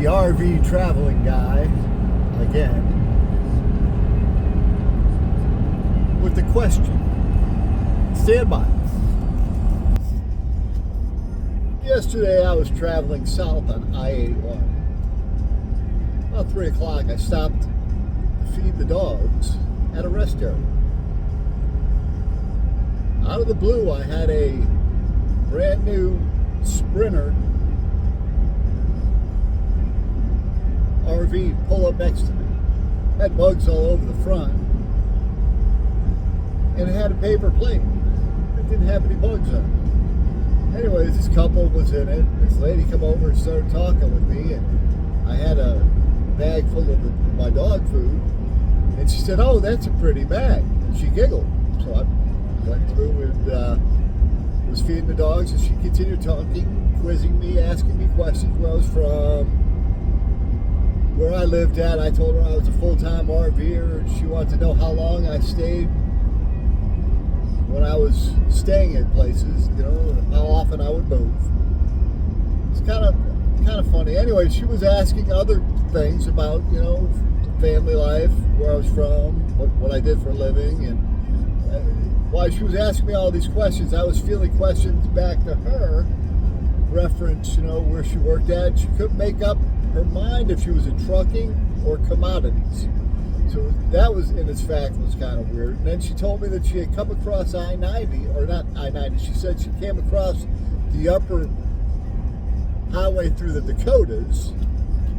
the RV traveling guy again with the question. Stand by. Yesterday I was traveling south on I-81. About 3 o'clock I stopped to feed the dogs at a rest area. Out of the blue I had a brand new Sprinter RV pull up next to me. Had bugs all over the front, and it had a paper plate. It didn't have any bugs on it. Anyways, this couple was in it. This lady come over and started talking with me, and I had a bag full of my dog food, and she said, "Oh, that's a pretty bag," and she giggled. So I went through and was feeding the dogs, and she continued talking, quizzing me, asking me questions, where I was from, where I lived at. I told her I was a full-time RVer, and she wanted to know how long I stayed when I was staying at places, you know, how often I would move. It's kind of funny. Anyway, she was asking other things about, you know, family life, where I was from, what I did for a living, and while she was asking me all these questions, I was feeling questions back to her, reference, you know, where she worked at. She couldn't make up her mind if she was in trucking or commodities. So that was, in its fact, was kind of weird. And then she told me that she had come across I-90, or not I-90, she said she came across the upper highway through the Dakotas.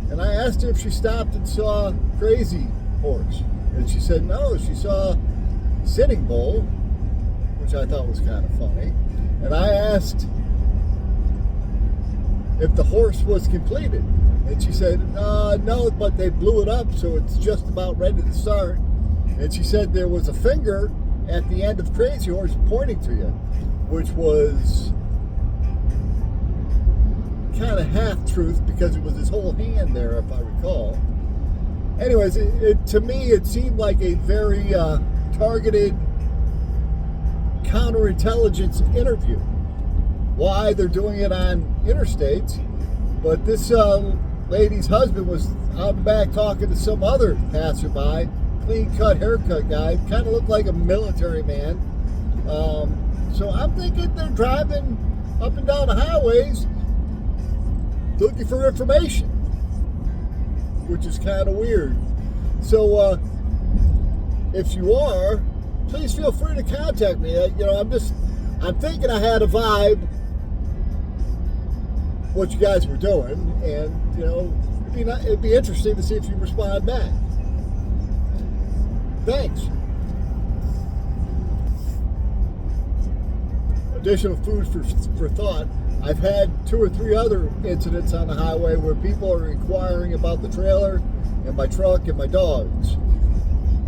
And I asked her if she stopped and saw Crazy Horse. And she said no, she saw Sitting Bull, which I thought was kind of funny. And I asked if the horse was completed. And she said, no, but they blew it up, so it's just about ready to start. And she said there was a finger at the end of Crazy Horse pointing to you, which was kind of half-truth because it was his whole hand there, if I recall. Anyways, to me, it seemed like a very targeted counterintelligence interview. Why they're doing it on interstates, but this lady's husband was out and back talking to some other passerby, clean-cut haircut guy, kind of looked like a military man. So I'm thinking they're driving up and down the highways looking for information, which is kind of weird. So if you are, please feel free to contact me. You know, I'm thinking I had a vibe what you guys were doing, and you know, it'd be interesting to see if you respond back. Thanks. Additional food for thought. I've had 2 or 3 other incidents on the highway where people are inquiring about the trailer and my truck and my dogs.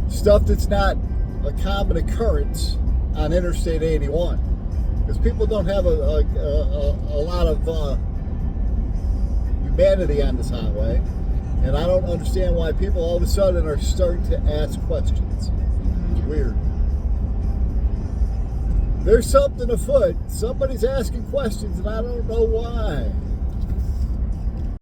Stuff that's not a common occurrence on Interstate 81, because people don't have a lot of humanity on this highway, and I don't understand why people all of a sudden are starting to ask questions. It's weird. There's something afoot. Somebody's asking questions, and I don't know why.